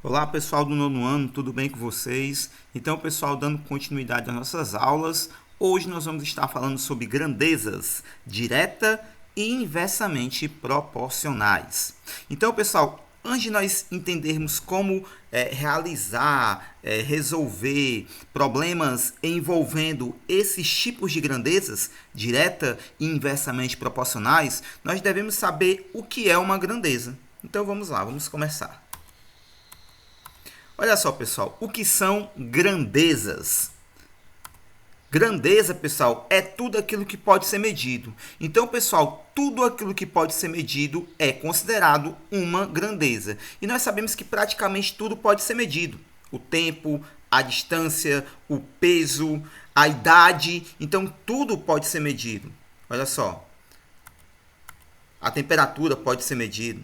Olá pessoal do nono ano, tudo bem com vocês? Então pessoal, dando continuidade às nossas aulas, hoje nós vamos estar falando sobre grandezas direta e inversamente proporcionais. Então pessoal, antes de nós entendermos como resolver problemas envolvendo esses tipos de grandezas, direta e inversamente proporcionais, nós devemos saber o que é uma grandeza. Então vamos lá, vamos começar. Olha só, pessoal, o que são grandezas? Grandeza, pessoal, é tudo aquilo que pode ser medido. Então, pessoal, tudo aquilo que pode ser medido é considerado uma grandeza. E nós sabemos que praticamente tudo pode ser medido. O tempo, a distância, o peso, a idade. Então, tudo pode ser medido. Olha só. A temperatura pode ser medida.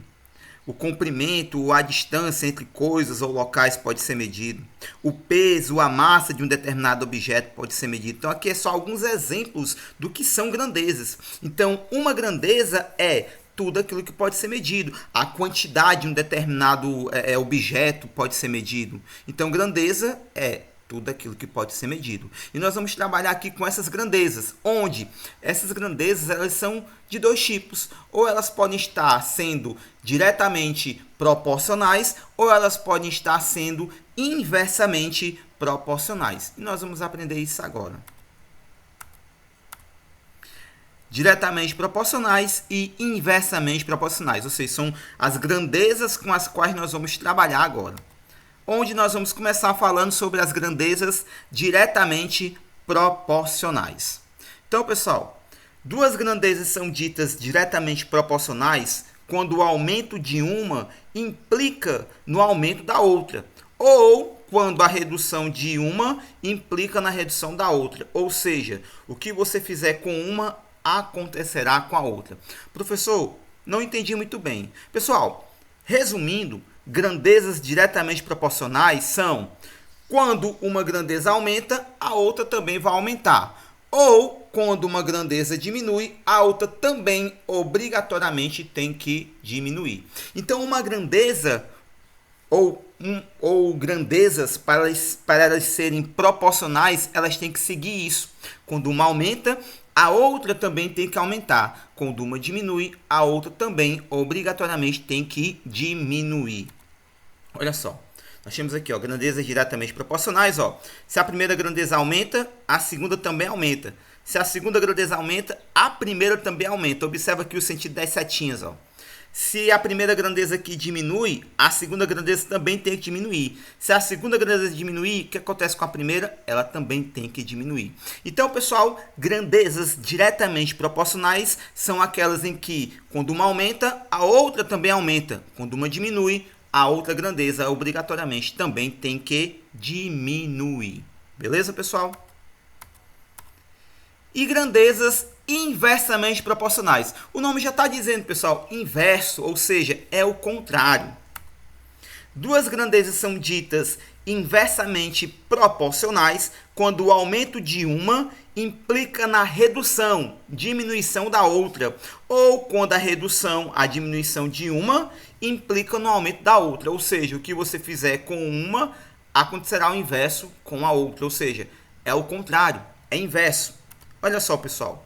O comprimento ou a distância entre coisas ou locais pode ser medido. O peso, a massa de um determinado objeto pode ser medido. Então, aqui é só alguns exemplos do que são grandezas. Então, uma grandeza é tudo aquilo que pode ser medido. A quantidade de um determinado objeto pode ser medido. Então, grandeza é tudo aquilo que pode ser medido. E nós vamos trabalhar aqui com essas grandezas, onde essas grandezas elas são de dois tipos. Ou elas podem estar sendo diretamente proporcionais, ou elas podem estar sendo inversamente proporcionais. E nós vamos aprender isso agora. Diretamente proporcionais e inversamente proporcionais, ou seja, são as grandezas com as quais nós vamos trabalhar agora. Onde nós vamos começar falando sobre as grandezas diretamente proporcionais. Então, pessoal, duas grandezas são ditas diretamente proporcionais quando o aumento de uma implica no aumento da outra, ou quando a redução de uma implica na redução da outra. Ou seja, o que você fizer com uma acontecerá com a outra. Professor, não entendi muito bem. Pessoal, resumindo, grandezas diretamente proporcionais são quando uma grandeza aumenta, a outra também vai aumentar. Ou quando uma grandeza diminui, a outra também obrigatoriamente tem que diminuir. Então, uma grandeza ou grandezas, para elas serem proporcionais, elas têm que seguir isso. Quando uma aumenta, a outra também tem que aumentar. Quando uma diminui, a outra também obrigatoriamente tem que diminuir. Olha só, nós temos aqui grandezas diretamente proporcionais. Se a primeira grandeza aumenta, a segunda também aumenta. Se a segunda grandeza aumenta, a primeira também aumenta. Observa aqui o sentido das setinhas. Se a primeira grandeza aqui diminui, a segunda grandeza também tem que diminuir. Se a segunda grandeza diminuir, o que acontece com a primeira? Ela também tem que diminuir. Então, pessoal, grandezas diretamente proporcionais são aquelas em que, quando uma aumenta, a outra também aumenta. Quando uma diminui, a outra grandeza obrigatoriamente também tem que diminuir. Beleza, pessoal? E grandezas inversamente proporcionais. O nome já está dizendo, pessoal, inverso, ou seja, é o contrário. Duas grandezas são ditas inversamente proporcionais quando o aumento de uma implica na redução, diminuição da outra, ou quando a diminuição de uma implica no aumento da outra. Ou seja, o que você fizer com uma acontecerá o inverso com a outra, ou seja, é o contrário, é inverso. Olha só, pessoal.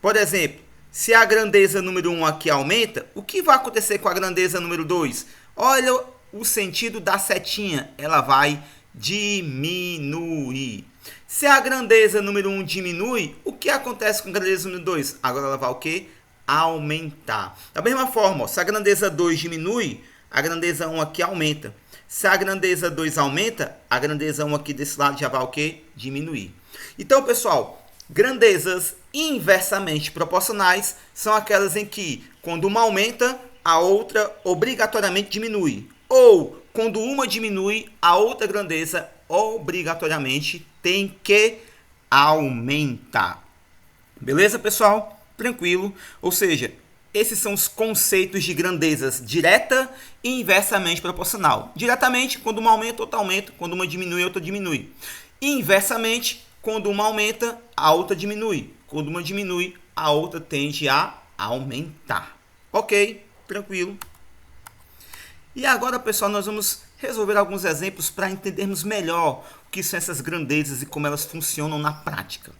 Por exemplo, se a grandeza número 1 aqui aumenta, o que vai acontecer com a grandeza número 2? Olha o sentido da setinha, ela vai diminuir. Se a grandeza número 1 diminui, o que acontece com a grandeza número 2? Agora ela vai o quê? Aumentar. Da mesma forma, se a grandeza 2 diminui, a grandeza 1 aqui aumenta. Se a grandeza 2 aumenta, a grandeza 1 aqui desse lado já vai o quê? Diminuir. Então, pessoal, grandezas inversamente proporcionais são aquelas em que, quando uma aumenta, a outra obrigatoriamente diminui. Ou, quando uma diminui, a outra grandeza obrigatoriamente tem que aumentar. Beleza, pessoal? Tranquilo? Ou seja, esses são os conceitos de grandezas direta e inversamente proporcional. Diretamente, quando uma aumenta, outra aumenta. Quando uma diminui, outra diminui. Inversamente, quando uma aumenta, a outra diminui. Quando uma diminui, a outra tende a aumentar. Ok? Tranquilo. E agora, pessoal, nós vamos resolver alguns exemplos para entendermos melhor o que são essas grandezas e como elas funcionam na prática.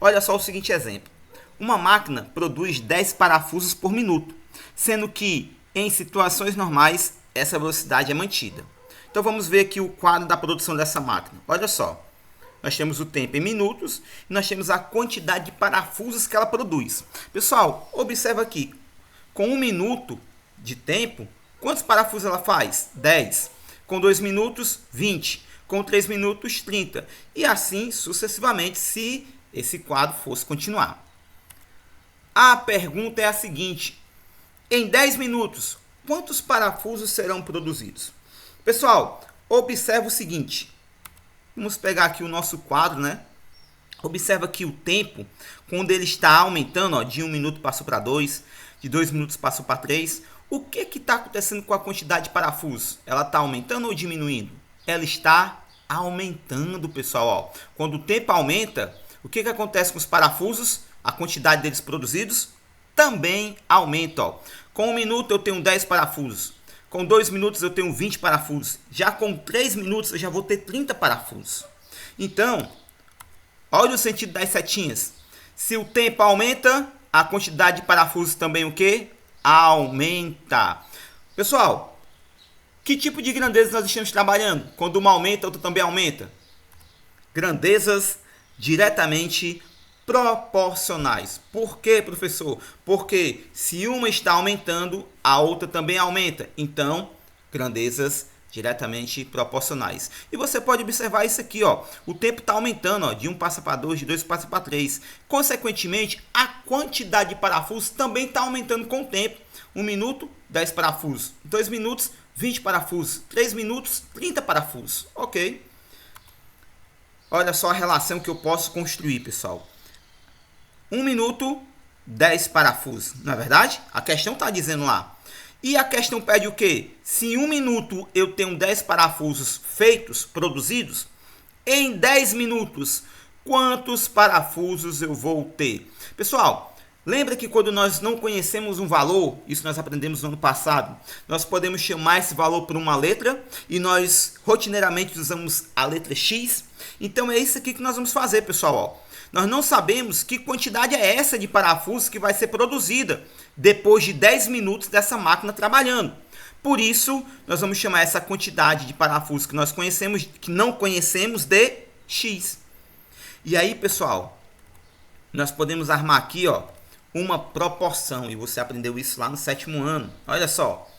Olha só o seguinte exemplo. Uma máquina produz 10 parafusos por minuto, sendo que em situações normais essa velocidade é mantida. Então vamos ver aqui o quadro da produção dessa máquina. Olha só, nós temos o tempo em minutos e nós temos a quantidade de parafusos que ela produz. Pessoal, observa aqui, com 1 minuto de tempo, quantos parafusos ela faz? 10. Com 2 minutos, 20. Com 3 minutos, 30. E assim sucessivamente, se esse quadro fosse continuar. A pergunta é a seguinte: em 10 minutos, quantos parafusos serão produzidos? Pessoal, observa o seguinte. Vamos pegar aqui o nosso quadro, né? Observa aqui o tempo, quando ele está aumentando, ó, de 1 minuto passou para 2, de 2 minutos passou para 3. O que está acontecendo com a quantidade de parafusos? Ela está aumentando ou diminuindo? Ela está aumentando, pessoal. Ó. Quando o tempo aumenta, o que acontece com os parafusos? A quantidade deles produzidos também aumenta. Ó. Com 1 minuto eu tenho 10 parafusos. Com 2 minutos eu tenho 20 parafusos. Já com 3 minutos eu já vou ter 30 parafusos. Então, olha o sentido das setinhas. Se o tempo aumenta, a quantidade de parafusos também o quê? Aumenta. Pessoal, que tipo de grandeza nós estamos trabalhando? Quando uma aumenta, outra também aumenta. Grandezas diretamente proporcionais. Por quê, professor? Porque se uma está aumentando, a outra também aumenta. Então, grandezas diretamente proporcionais. E você pode observar isso aqui, ó. O tempo está aumentando, ó, de 1 passa para 2, de 2 passa para 3. Consequentemente, a quantidade de parafusos também está aumentando com o tempo. 1 minuto, 10 parafusos. 2 minutos, 20 parafusos. 3 minutos, 30 parafusos. Ok. Olha só a relação que eu posso construir, pessoal. 1 minuto, 10 parafusos. Não é verdade? A questão está dizendo lá. E a questão pede o quê? Se em 1 minuto eu tenho 10 parafusos feitos, produzidos, em 10 minutos, quantos parafusos eu vou ter? Pessoal, lembra que quando nós não conhecemos um valor, isso nós aprendemos no ano passado, nós podemos chamar esse valor por uma letra e nós rotineiramente usamos a letra X. Então é isso aqui que nós vamos fazer, pessoal. Ó. Nós não sabemos que quantidade é essa de parafusos que vai ser produzida depois de 10 minutos dessa máquina trabalhando. Por isso, nós vamos chamar essa quantidade de parafusos que nós conhecemos, que não conhecemos, de X. E aí, pessoal, nós podemos armar aqui, ó, uma proporção. E você aprendeu isso lá no 7º ano. Olha só.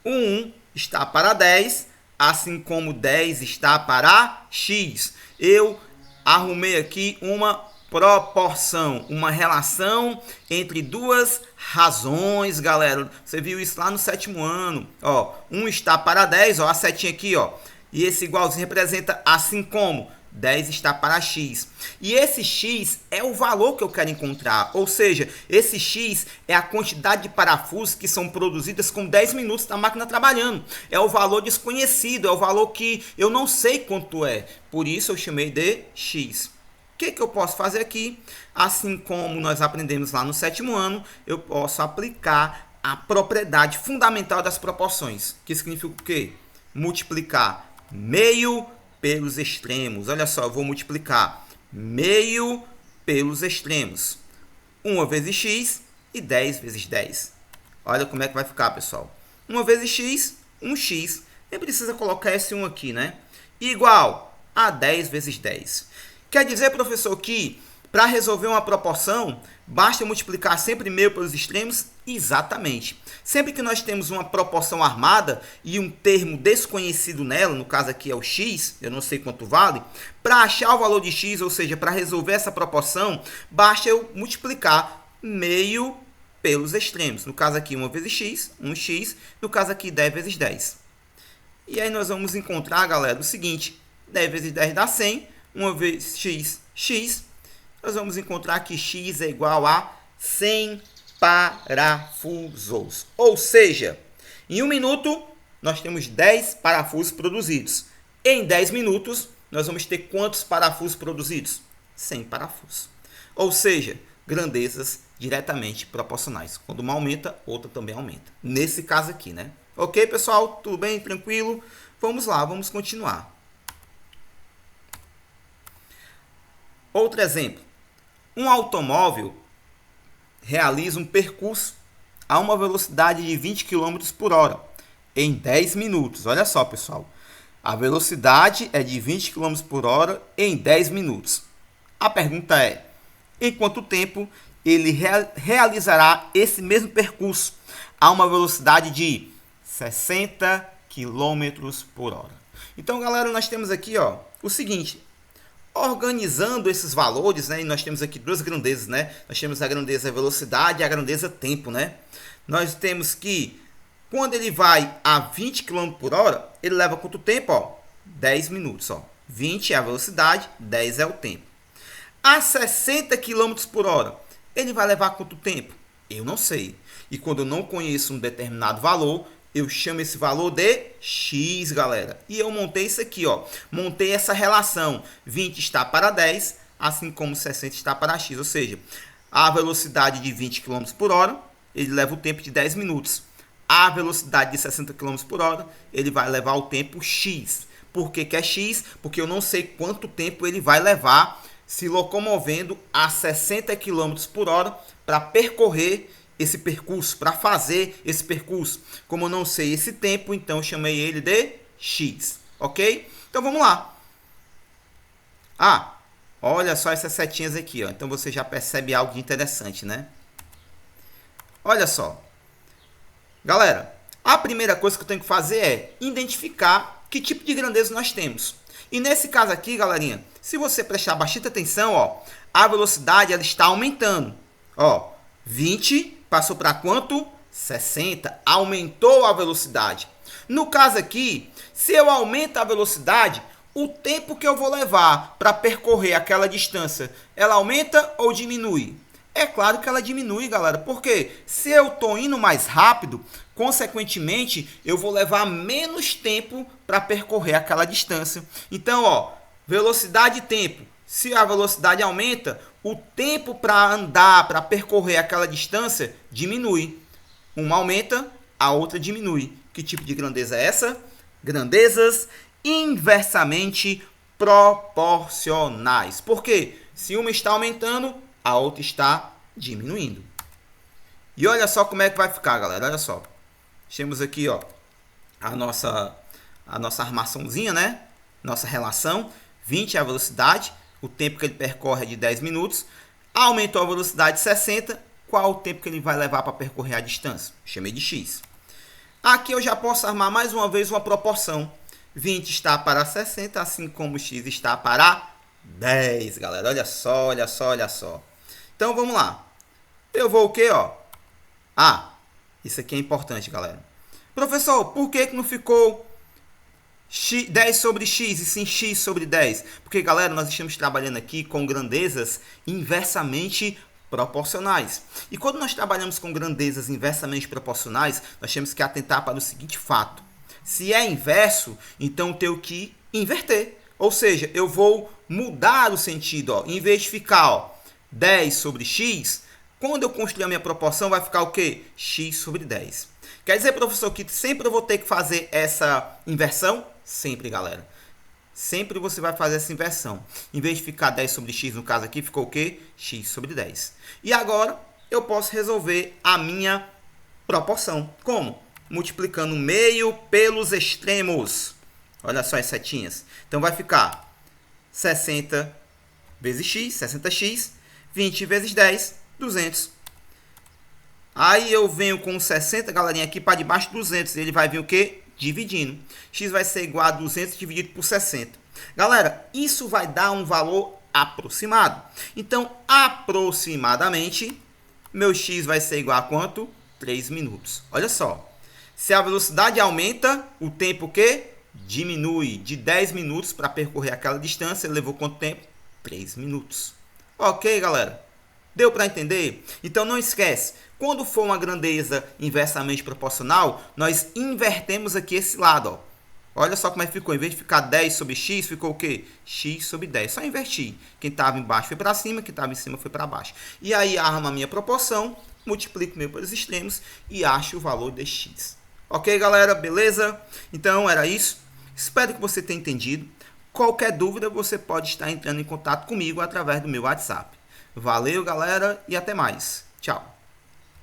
O 1 está para 10, assim como 10 está para X. Eu arrumei aqui uma proporção, uma relação entre duas razões, galera. Você viu isso lá no 7º ano. Ó, 1 está para 10, ó, a setinha aqui, ó. E esse igualzinho representa assim como 10 está para X. E esse X é o valor que eu quero encontrar. Ou seja, esse X é a quantidade de parafusos que são produzidas com 10 minutos da máquina trabalhando. É o valor desconhecido, é o valor que eu não sei quanto é. Por isso eu chamei de X. O que eu posso fazer aqui? Assim como nós aprendemos lá no 7º ano, eu posso aplicar a propriedade fundamental das proporções. Que significa o quê? Multiplicar meio pelos extremos. Olha só, eu vou multiplicar meio pelos extremos. 1 vezes x e 10 vezes 10. Olha como é que vai ficar, pessoal. 1 vezes x, 1x. Nem precisa colocar esse 1 aqui, né? Igual a 10 vezes 10. Quer dizer, professor, que para resolver uma proporção, basta multiplicar sempre meio pelos extremos? Exatamente. Sempre que nós temos uma proporção armada e um termo desconhecido nela, no caso aqui é o x, eu não sei quanto vale, para achar o valor de x, ou seja, para resolver essa proporção, basta eu multiplicar meio pelos extremos. No caso aqui 1 vezes x, 1x, no caso aqui 10 vezes 10. E aí nós vamos encontrar, galera, o seguinte, 10 vezes 10 dá 100, 1 vezes x, x, nós vamos encontrar que x é igual a 100 parafusos. Ou seja, em 1 minuto, nós temos 10 parafusos produzidos. Em 10 minutos, nós vamos ter quantos parafusos produzidos? 100 parafusos. Ou seja, grandezas diretamente proporcionais. Quando uma aumenta, outra também aumenta. Nesse caso aqui, né? Ok, pessoal? Tudo bem? Tranquilo? Vamos lá, vamos continuar. Outro exemplo. Um automóvel realiza um percurso a uma velocidade de 20 km por hora em 10 minutos. Olha só, pessoal. A velocidade é de 20 km por hora em 10 minutos. A pergunta é, em quanto tempo ele realizará esse mesmo percurso a uma velocidade de 60 km por hora? Então, galera, nós temos aqui o seguinte. Organizando esses valores, né? E nós temos aqui duas grandezas, né? Nós temos a grandeza velocidade e a grandeza tempo, né? Nós temos que, quando ele vai a 20 km por hora, ele leva quanto tempo? 10 minutos. 20 é a velocidade, 10 é o tempo. A 60 km por hora, ele vai levar quanto tempo? Eu não sei. E quando eu não conheço um determinado valor, eu chamo esse valor de X, galera. E eu montei isso aqui, montei essa relação. 20 está para 10, assim como 60 está para X. Ou seja, a velocidade de 20 km por hora, ele leva o tempo de 10 minutos. A velocidade de 60 km por hora, ele vai levar o tempo X. Por que é X? Porque eu não sei quanto tempo ele vai levar se locomovendo a 60 km por hora para percorrer esse percurso, para fazer esse percurso. Como eu não sei esse tempo, então eu chamei ele de X, ok? Então vamos lá. Olha só essas setinhas aqui, Então você já percebe algo de interessante, né? Olha só. Galera, a primeira coisa que eu tenho que fazer é identificar que tipo de grandeza nós temos. E nesse caso aqui, galerinha, se você prestar bastante atenção, a velocidade ela está aumentando. 20 passou para quanto? 60. Aumentou a velocidade. No caso aqui, se eu aumento a velocidade, o tempo que eu vou levar para percorrer aquela distância, ela aumenta ou diminui? É claro que ela diminui, galera. Porque se eu estou indo mais rápido, consequentemente, eu vou levar menos tempo para percorrer aquela distância. Então, velocidade e tempo. Se a velocidade aumenta, o tempo para andar, para percorrer aquela distância, diminui. Uma aumenta, a outra diminui. Que tipo de grandeza é essa? Grandezas inversamente proporcionais. Por quê? Se uma está aumentando, a outra está diminuindo. E olha só como é que vai ficar, galera. Olha só. Temos aqui a nossa armaçãozinha, né? Nossa relação. 20 é a velocidade. O tempo que ele percorre é de 10 minutos. Aumentou a velocidade de 60. Qual o tempo que ele vai levar para percorrer a distância? Chamei de X. Aqui eu já posso armar mais uma vez uma proporção. 20 está para 60, assim como X está para 10, galera. Olha só, olha só, olha só. Então vamos lá. Eu vou o quê, isso aqui é importante, galera. Professor, por que não ficou 10 sobre X e sim X sobre 10? Porque, galera, nós estamos trabalhando aqui com grandezas inversamente proporcionais. E quando nós trabalhamos com grandezas inversamente proporcionais, nós temos que atentar para o seguinte fato. Se é inverso, então eu tenho que inverter. Ou seja, eu vou mudar o sentido. Em vez de ficar 10 sobre X, quando eu construir a minha proporção, vai ficar o quê? X sobre 10. Quer dizer, professor, que sempre eu vou ter que fazer essa inversão? Sempre, galera. Sempre você vai fazer essa inversão. Em vez de ficar 10 sobre X, no caso aqui, ficou o quê? X sobre 10. E agora, eu posso resolver a minha proporção. Como? Multiplicando o meio pelos extremos. Olha só as setinhas. Então, vai ficar 60 vezes X, 60x. 20 vezes 10, 200. Aí eu venho com 60, galerinha, aqui para debaixo, 200. Ele vai vir o quê? Dividindo. X vai ser igual a 200 dividido por 60. Galera, isso vai dar um valor aproximado. Então, aproximadamente, meu X vai ser igual a quanto? 3 minutos. Olha só. Se a velocidade aumenta, o tempo o quê? Diminui. De 10 minutos para percorrer aquela distância, levou quanto tempo? 3 minutos. Ok, galera? Deu para entender? Então não esquece, quando for uma grandeza inversamente proporcional, nós invertemos aqui esse lado. Olha só como é que ficou. Em vez de ficar 10 sobre x, ficou o quê? X sobre 10. Só inverti. Quem estava embaixo foi para cima, quem estava em cima foi para baixo. E aí arma a minha proporção, multiplico o meu pelos extremos e acho o valor de x. Ok, galera? Beleza? Então era isso. Espero que você tenha entendido. Qualquer dúvida, você pode estar entrando em contato comigo através do meu WhatsApp. Valeu, galera, e até mais. Tchau.